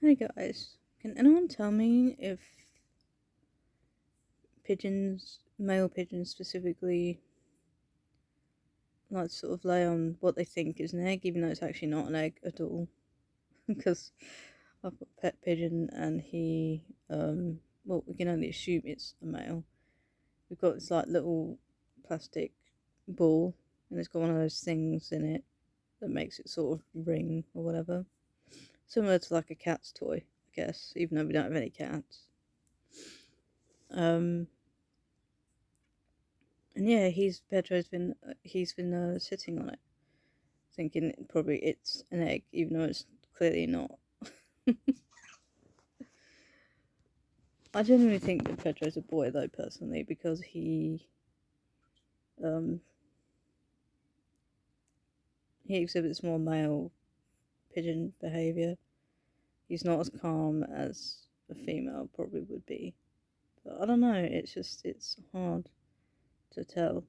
Hey guys, can anyone tell me if pigeons, male pigeons specifically, like sort of lay on what they think is an egg, even though it's actually not an egg at all? Because I've got a pet pigeon and well, we can only assume it's a male. We've got this like little plastic ball and it's got one of those things in it that makes it sort of ring or whatever. Similar to like a cat's toy, I guess, even though we don't have any cats. Um, And yeah, he's been sitting on it, thinking probably it's an egg, even though it's clearly not. I genuinely think that Pedro's a boy though, personally, because um he exhibits more male pigeon behaviour. He's not as calm as a female probably would be. But I don't know. It's hard to tell.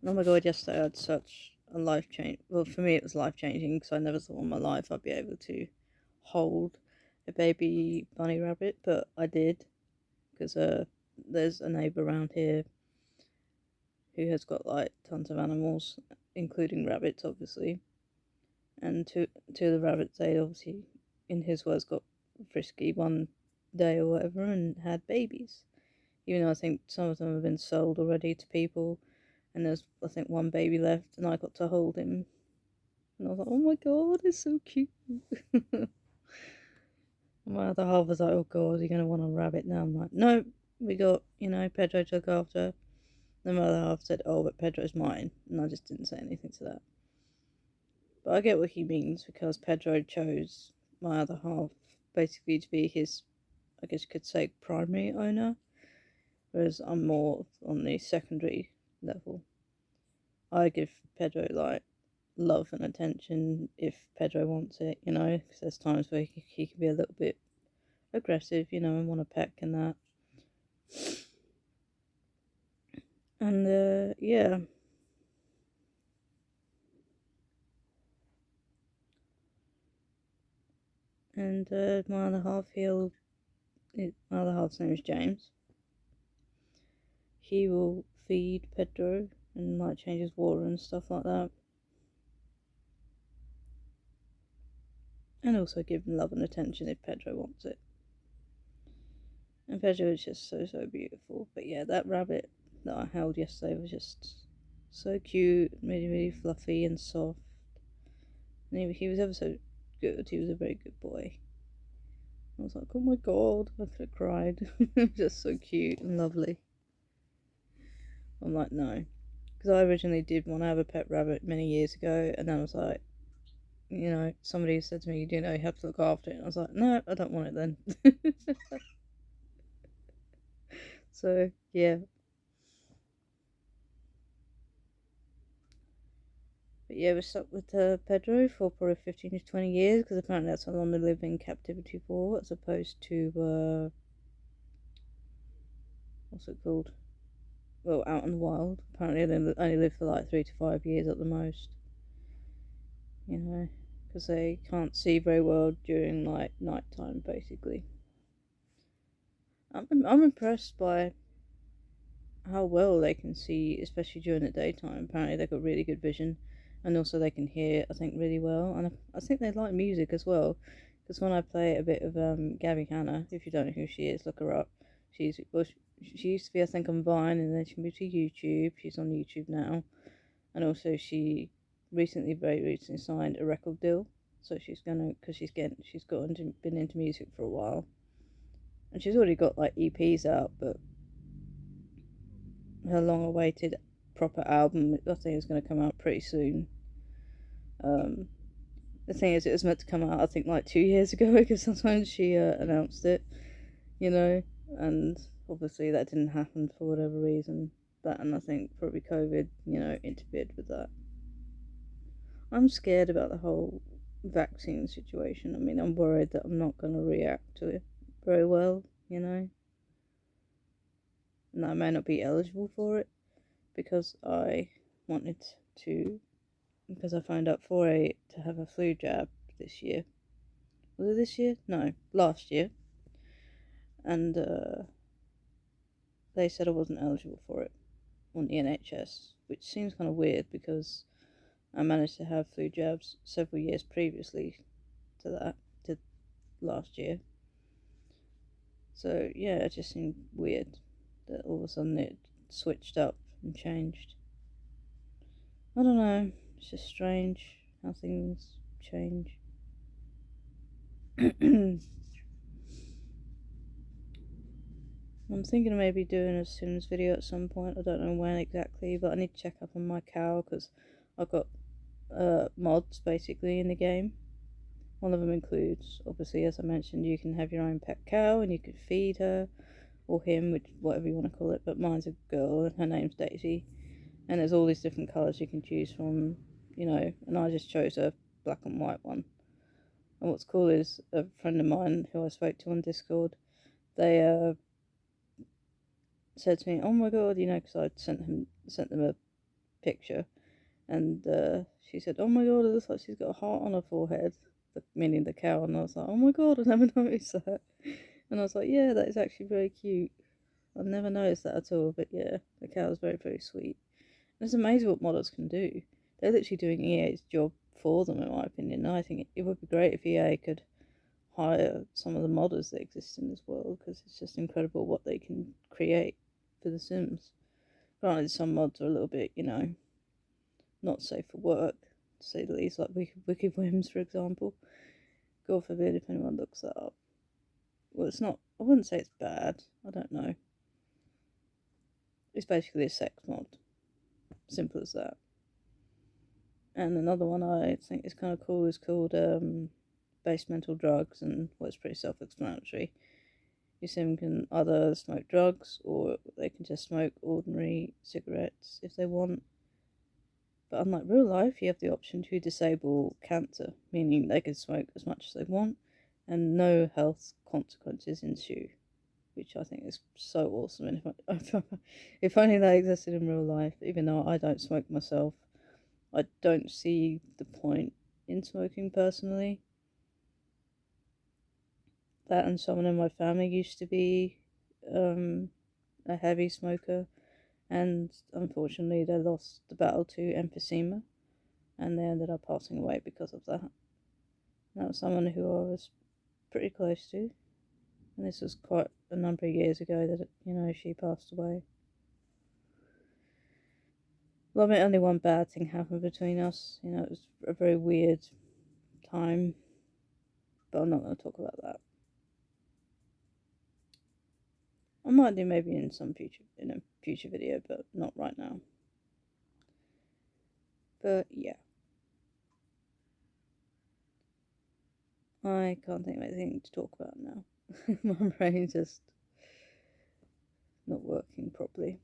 And oh my god, yesterday I had such a life change. Well, for me it was life changing because I never thought in my life I'd be able to hold a baby bunny rabbit, but I did because there's a neighbour around here who has got like tons of animals, including rabbits, obviously. And two of the rabbits, they obviously, in his words, got frisky one day or whatever and had babies. Even though I think some of them have been sold already to people, and there's I think one baby left, and I got to hold him, and I was like, oh my god, it's so cute. My other half was like, oh god, you're gonna want a rabbit now. I'm like, no, we got, Pedro to look after. Then my other half said, oh, but Pedro's mine. And I just didn't say anything to that. But I get what he means because Pedro chose my other half basically to be his, I guess you could say, primary owner, whereas I'm more on the secondary level. I give Pedro like love and attention if Pedro wants it, because there's times where he can be a little bit aggressive, and want a peck and that. And yeah, and my other half, my other half's name is James. He will feed Pedro and like change his water and stuff like that, and also give him love and attention if Pedro wants it. And Pedro is just so beautiful. But yeah, that rabbit that I held yesterday was just so cute, really fluffy and soft. And he was ever so good. He was a very good boy. I was like, oh my god, I could have cried. Just so cute and lovely. I'm like, no. Because I originally did want to have a pet rabbit many years ago, and then I was like, somebody said to me, you have to look after it. And I was like, no, I don't want it then. So, yeah. But yeah, we're stuck with Pedro for probably 15 to 20 years, because apparently that's how long they live in captivity for, as opposed to, what's it called? Well, out in the wild. Apparently they only live for like 3 to 5 years at the most. Because they can't see very well during like night time, basically. I'm impressed by how well they can see, especially during the daytime. Apparently they've got really good vision, and also they can hear, I think, really well. And I think they like music as well. Because when I play a bit of Gabby Hanna, if you don't know who she is, look her up. She used to be, I think, on Vine, and then she moved to YouTube. She's on YouTube now, and also she very recently signed a record deal. So she's gonna, because been into music for a while, and she's already got like EPs out, but her long-awaited proper album, I think, is going to come out pretty soon. Um, the thing is, it was meant to come out, I think, like 2 years ago, because that's when she announced it, and obviously that didn't happen for whatever reason. That, and I think probably COVID, interfered with that. I'm scared about the whole vaccine situation. I mean, I'm worried that I'm not going to react to it very well, and that I may not be eligible for it because wanted to because I found out to have a flu jab this year, Was it this year? No, last year. And they said I wasn't eligible for it on the NHS, which seems kind of weird because I managed to have flu jabs several years previously to last year. So yeah, it just seemed weird that all of a sudden it switched up and changed. I don't know, it's just strange how things change. I'm thinking of maybe doing a Sims video at some point. I don't know when exactly, but I need to check up on my cow because I've got mods basically in the game. One of them includes, obviously, as I mentioned, you can have your own pet cow and you can feed her or him, which whatever you want to call it. But mine's a girl and her name's Daisy, and there's all these different colours you can choose from, And I just chose a black and white one. And what's cool is a friend of mine who I spoke to on Discord, they said to me, "Oh my god," because I'd sent them a picture, and she said, "Oh my god, it looks like she's got a heart on her forehead," meaning the cow. And I was like, "Oh my god, I never noticed that." And I was like, "Yeah, that is actually very cute. I never noticed that at all." But yeah, the cow is very, very sweet. And it's amazing what modders can do. They're literally doing EA's job for them, in my opinion. And I think it would be great if EA could hire some of the modders that exist in this world, because it's just incredible what they can create for The Sims. Granted, some mods are a little bit, not safe for work, to say the least, like Wicked Whims, for example. God forbid if anyone looks that up. Well, it's not, I wouldn't say it's bad, I don't know. It's basically a sex mod. Simple as that. And another one I think is kind of cool is called Base Mental Drugs, and well, it's pretty self-explanatory. Your sim can either smoke drugs or they can just smoke ordinary cigarettes if they want. But unlike real life, you have the option to disable cancer, meaning they can smoke as much as they want and no health consequences ensue, which I think is so awesome. And if only that existed in real life, even though I don't smoke myself, I don't see the point in smoking personally. That and someone in my family used to be a heavy smoker, and unfortunately they lost the battle to emphysema, and they ended up passing away because of that. And that was someone who I was pretty close to, and this was quite a number of years ago that, she passed away. Well, I mean, only one bad thing happened between us. It was a very weird time, but I'm not going to talk about that. I might do maybe in a future video, but not right now. But yeah, I can't think of anything to talk about now. My brain's just not working properly.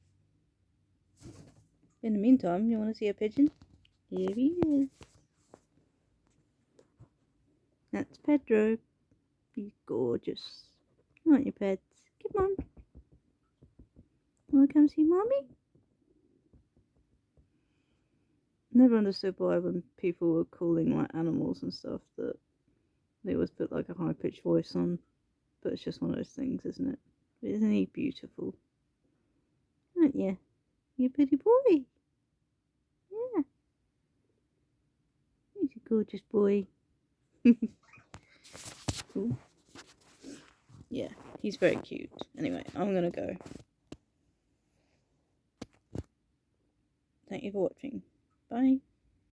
In the meantime, you want to see a pigeon? Here he is. That's Pedro. He's gorgeous. Aren't you, pets? Come on. Want to come see mommy? Never understood why when people were calling like animals and stuff that they always put like a high pitched voice on. But it's just one of those things, isn't it? Isn't he beautiful? Aren't you? You're a pretty boy. Yeah. He's a gorgeous boy. Cool. Yeah, he's very cute. Anyway, I'm gonna go. Thank you for watching. Bye.